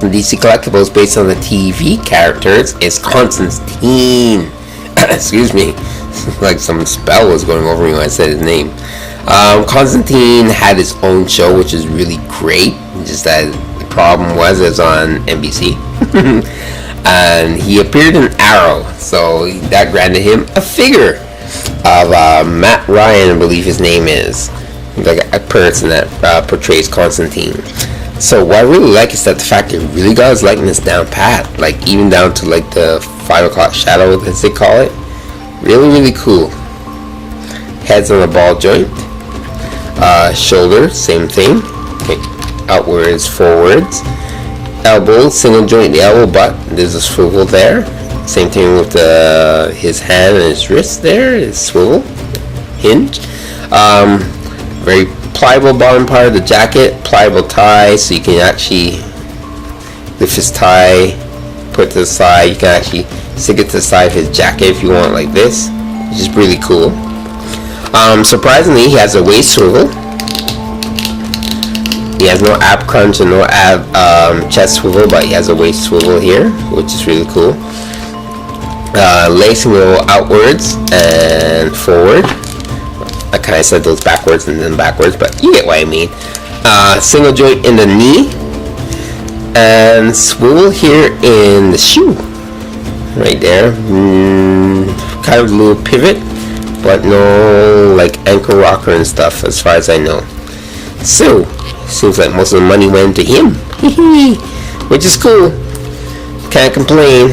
DC Collectibles, based on the TV characters, is Constantine. Excuse me, like some spell was going over me when I said his name. Constantine had his own show, which is really great. Just that the problem was it's on NBC. And he appeared in Arrow, so that granted him a figure of Matt Ryan, I believe his name is, like a person that portrays Constantine. So what I really like is that the fact that he really got his likeness down pat, like even down to like the 5 o'clock shadow, as they call it. Really cool. Heads on a ball joint. Shoulder, same thing. Okay. Outwards, forwards. Elbow, single joint the elbow, but there's a swivel there. Same thing with his hand and his wrist there. His swivel hinge. Very pliable bottom part of the jacket. Pliable tie, so you can actually lift his tie, put it to the side. You can actually stick it to the side of his jacket if you want, like this, which is really cool. Surprisingly, he has a waist swivel. He has no ab crunch and no ab chest swivel, but he has a waist swivel here, which is really cool. Leg swivel outwards and forward. I kind of said those backwards and then backwards, but you get what I mean. Single joint in the knee and swivel here in the shoe, right there. Kind of a little pivot, but no like ankle rocker and stuff, as far as I know. So seems like most of the money went to him, which is cool. Can't complain.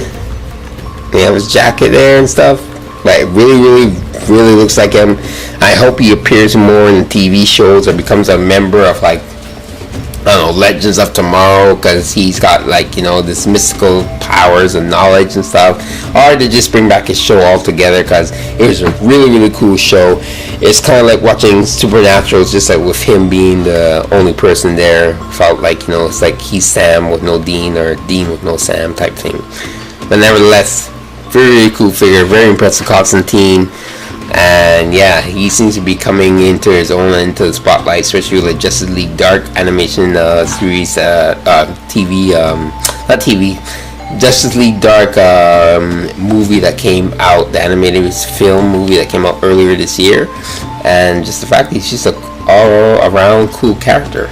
They have his jacket there and stuff. Like really looks like him. I hope he appears more in TV shows or becomes a member of, like, I don't know, Legends of Tomorrow, because he's got, like, you know, this mystical powers and knowledge and stuff. Or to just bring back his show altogether, because it was a really cool show. It's kind of like watching Supernatural, just like with him being the only person there. Felt like, you know, it's like he's Sam with no Dean, or Dean with no Sam type thing. But nevertheless, very cool figure, very impressive Constantine. And yeah, he seems to be coming into his own, into the spotlight, especially with the Justice League Dark animation series, TV, not TV, Justice League Dark movie that came out, the animated film movie that came out earlier this year. And just the fact that he's just a all-around cool character.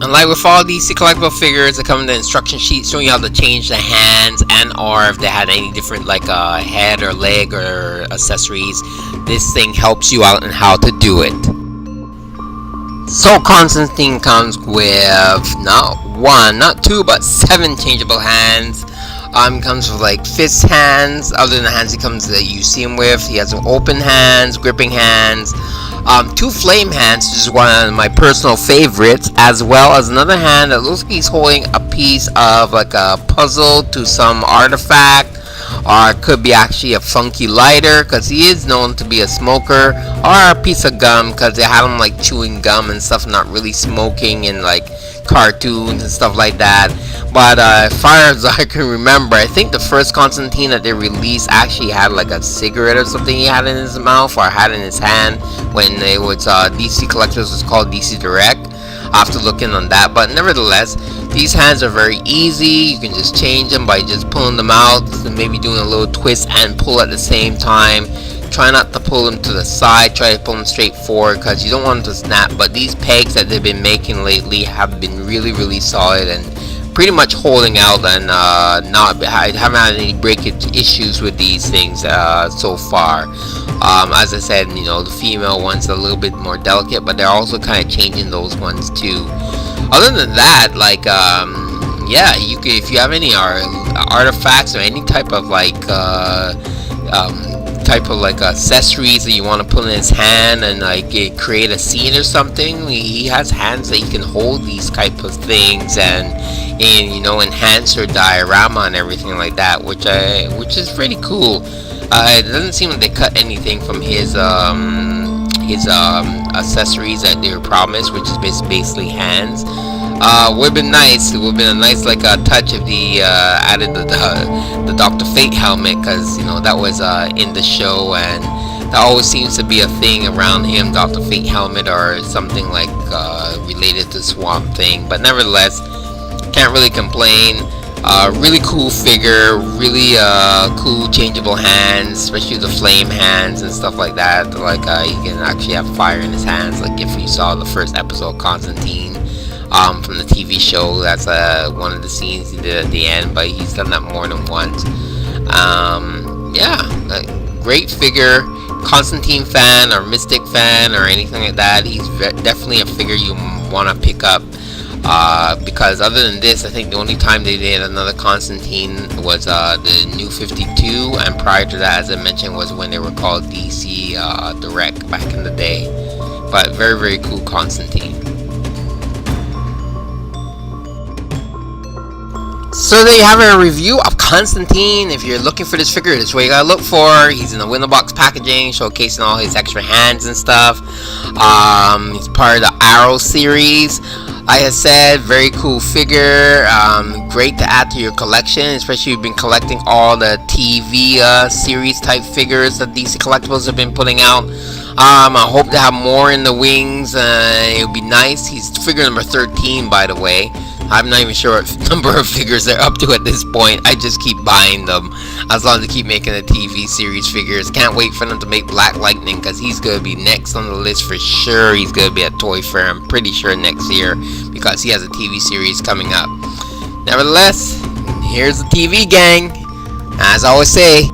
And like with all DC collectible figures, they come in the instruction sheet showing you how to change the hands and or if they had any different like head or leg or accessories. This thing helps you out on how to do it. So Constantine comes with not 1, not 2, but 7 changeable hands. Comes with like fist hands. Other than the hands he comes that you see him with, he has open hands, gripping hands. 2 flame hands, which is one of my personal favorites, as well as another hand that looks like he's holding a piece of like a puzzle to some artifact, or it could be actually a funky lighter, because he is known to be a smoker, or a piece of gum, because they had him like chewing gum and stuff, not really smoking in like cartoons and stuff like that. But as far as I can remember, I think the first Constantine that they released actually had like a cigarette or something he had in his mouth or had in his hand when it was DC Collectors was called DC Direct. After looking on that, but nevertheless, these hands are very easy. You can just change them by just pulling them out and maybe doing a little twist and pull at the same time. Try not to pull them to the side, try to pull them straight forward, because you don't want them to snap. But these pegs that they've been making lately have been really solid and pretty much holding out, and I haven't had any breakage issues with these things so far. As I said, you know, the female ones are a little bit more delicate, but they're also kind of changing those ones too. Other than that, like yeah, you can, if you have any artifacts or any type of like accessories that you want to put in his hand and like create a scene or something, he has hands that he can hold these type of things and you know, enhance your diorama and everything like that, which is pretty cool. It doesn't seem like they cut anything from his accessories that they were promised, which is basically hands. Would have been nice. It would have been a nice like touch if they added the DR.Fate helmet, because you know that was in the show, and that always seems to be a thing around him, DR.Fate helmet or something like related to Swamp Thing. But nevertheless, Can't really complain. Really cool figure, really cool changeable hands, especially the flame hands and stuff like that. Like he can actually have fire in his hands, like if you saw the first episode Constantine from the TV show. That's one of the scenes he did at the end, but he's done that more than once. Yeah, great figure. Constantine fan or Mystic fan or anything like that, he's definitely a figure you want to pick up. Because other than this, I think the only time they did another Constantine was the New 52, and prior to that, as I mentioned, was when they were called DC Direct back in the day. But very, very cool Constantine. So there you have a review of Constantine. If you're looking for this figure, this is what you gotta look for. He's in the window box packaging, showcasing all his extra hands and stuff. He's part of the Arrow series. Like I said, very cool figure. Great to add to your collection, especially if you've been collecting all the TV series type figures that DC Collectibles have been putting out. I hope to have more in the wings. It would be nice. He's figure number 13, by the way. I'm not even sure what number of figures they're up to at this point. I just keep buying them as long as they keep making the TV series figures. Can't wait for them to make Black Lightning, because he's going to be next on the list for sure. He's going to be at Toy Fair, I'm pretty sure, next year, because he has a TV series coming up. Nevertheless, here's the TV gang. As I always say,